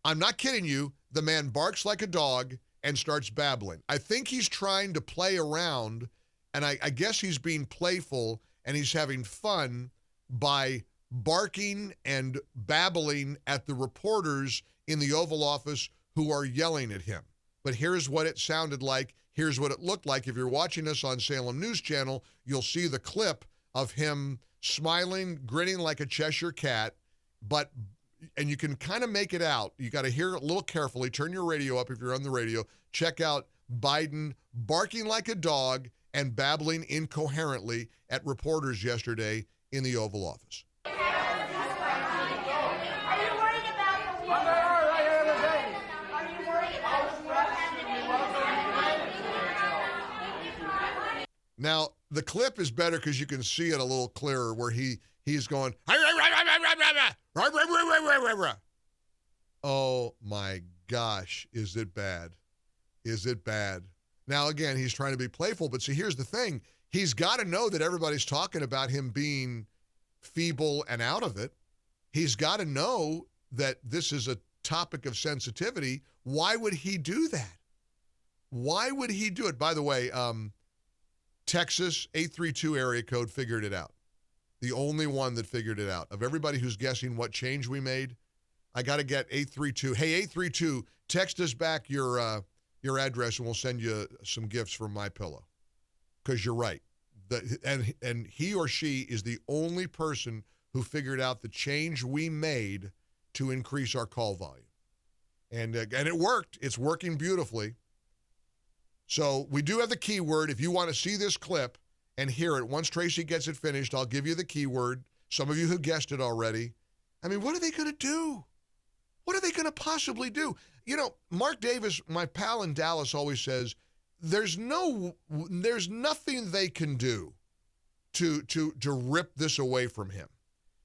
I'm not kidding you. The man barks like a dog and starts babbling. I think he's trying to play around, and I guess he's being playful, and he's having fun by barking and babbling at the reporters in the Oval Office who are yelling at him. But here's what it sounded like. Here's what it looked like. If you're watching us on Salem News Channel, you'll see the clip of him smiling, grinning like a Cheshire cat, and you can kind of make it out. You got to hear it a little carefully. Turn your radio up if you're on the radio. Check out Biden barking like a dog and babbling incoherently at reporters yesterday in the Oval Office. Now, the clip is better because you can see it a little clearer where he's going, oh my gosh, is it bad? Is it bad? Now, again, he's trying to be playful, but see, here's the thing. He's got to know that everybody's talking about him being feeble and out of it. He's got to know that this is a topic of sensitivity. Why would he do that? Why would he do it? By the way, Texas 832 area code figured it out. The only one that figured it out. Of everybody who's guessing what change we made, I got to get 832. Hey, 832, text us back your address and we'll send you some gifts from MyPillow. Because you're right. And he or she is the only person who figured out the change we made to increase our call volume. And it worked. It's working beautifully. So we do have the keyword. If you want to see this clip and hear it, once Tracy gets it finished, I'll give you the keyword. Some of you who guessed it already. I mean, what are they going to do? What are they going to possibly do? You know, Mark Davis, my pal in Dallas, always says, there's nothing they can do to rip this away from him.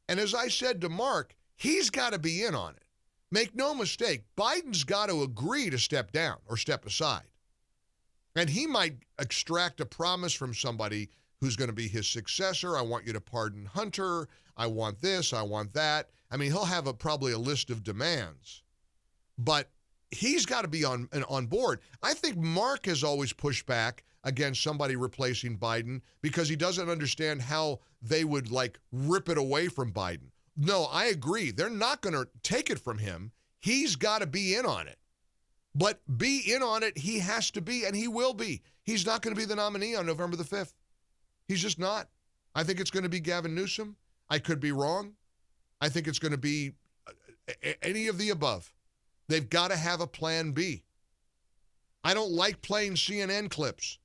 And as I said to Mark, he's got to be in on it. Make no mistake, Biden's got to agree to step down or step aside. And he might extract a promise from somebody who's going to be his successor. I want you to pardon Hunter. I want this. I want that. I mean, he'll have probably a list of demands. But he's got to be on board. I think Mark has always pushed back against somebody replacing Biden because he doesn't understand how they would, rip it away from Biden. No, I agree. They're not going to take it from him. He's got to be in on it. But be in on it, he has to be, and he will be. He's not going to be the nominee on November the 5th. He's just not. I think it's going to be Gavin Newsom. I could be wrong. I think it's going to be any of the above. They've got to have a plan B. I don't like playing CNN clips,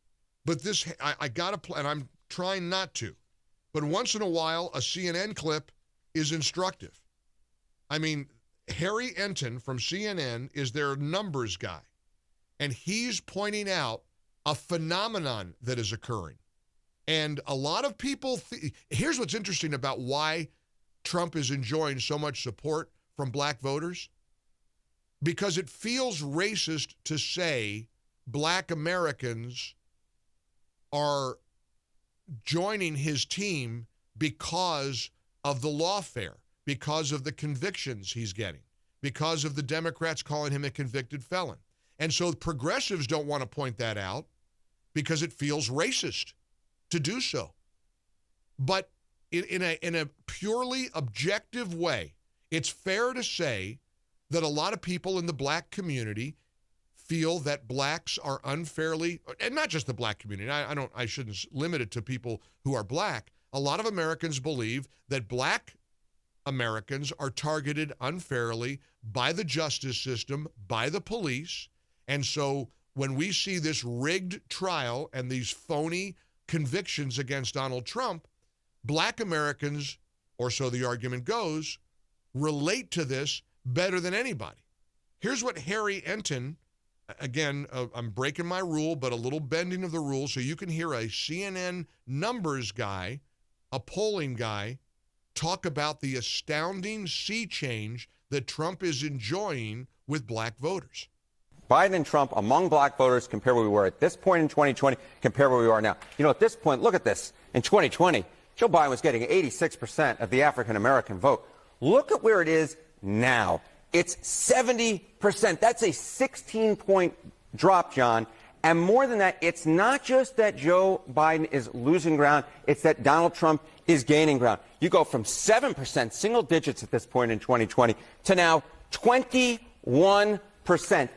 but this, I got to play, and I'm trying not to. But once in a while, a CNN clip is instructive. I mean, Harry Enton from CNN is their numbers guy, and he's pointing out a phenomenon that is occurring. And a lot of people, here's what's interesting about why Trump is enjoying so much support from black voters. Because it feels racist to say black Americans are joining his team because of the lawfare, because of the convictions he's getting, because of the Democrats calling him a convicted felon. And so progressives don't want to point that out because it feels racist to do so. But in a purely objective way, it's fair to say that a lot of people in the black community feel that blacks are unfairly, and not just the black community, I shouldn't limit it to people who are black. A lot of Americans believe that black Americans are targeted unfairly by the justice system, by the police. And so when we see this rigged trial and these phony convictions against Donald Trump, black Americans, or so the argument goes, relate to this better than anybody. Here's what Harry Enton, again, I'm breaking my rule, but a little bending of the rules so you can hear a CNN numbers guy, a polling guy, talk about the astounding sea change that Trump is enjoying with black voters. Biden and Trump among black voters compare where we were at this point in 2020, compare where we are now. You know, at this point, look at this. In 2020, Joe Biden was getting 86% of the African-American vote. Look at where it is now. it's 70%. That's a 16-point drop, John. And more than that, it's not just that Joe Biden is losing ground, it's that Donald Trump is gaining ground. You go from 7%, single digits at this point in 2020, to now 21%.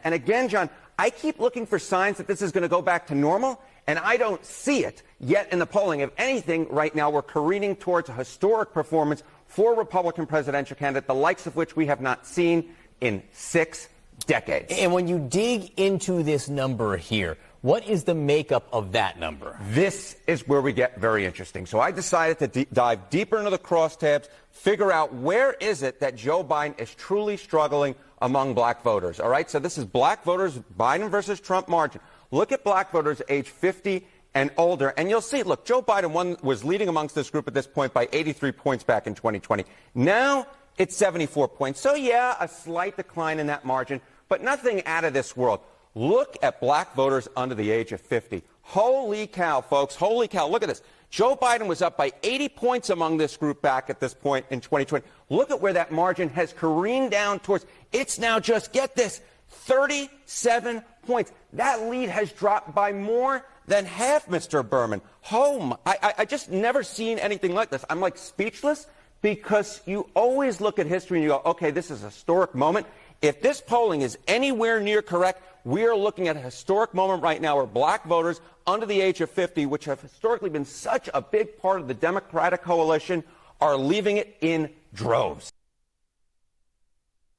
And again, John, I keep looking for signs that this is going to go back to normal, and I don't see it yet in the polling. If anything, right now we're careening towards a historic performance for a Republican presidential candidate, the likes of which we have not seen in 6 decades. And when you dig into this number here, what is the makeup of that number? This is where we get very interesting. So I decided to dive deeper into the crosstabs, figure out where is it that Joe Biden is truly struggling among black voters. All right, so this is black voters, Biden versus Trump margin. Look at black voters age 50 and older, and you'll see, look, Joe Biden was leading amongst this group at this point by 83 points back in 2020. Now it's 74 points. So, yeah, a slight decline in that margin, but nothing out of this world. Look at black voters under the age of 50. Holy cow, folks. Holy cow. Look at this. Joe Biden was up by 80 points among this group back at this point in 2020. Look at where that margin has careened down towards. It's now just, get this, 37 points. That lead has dropped by more than half, Mr. Berman. I just never seen anything like this. I'm like speechless, because you always look at history and you go, okay, this is a historic moment. If this polling is anywhere near correct, we are looking at a historic moment right now where black voters under the age of 50, which have historically been such a big part of the Democratic coalition, are leaving it in droves.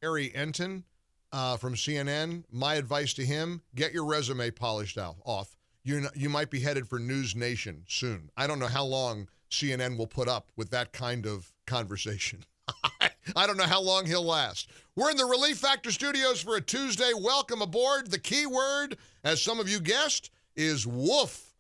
Harry Enton from CNN, my advice to him, get your resume polished off. You might be headed for News Nation soon. I don't know how long CNN will put up with that kind of conversation. I don't know how long he'll last. We're in the Relief Factor studios for a Tuesday. Welcome aboard. The key word, as some of you guessed, is woof.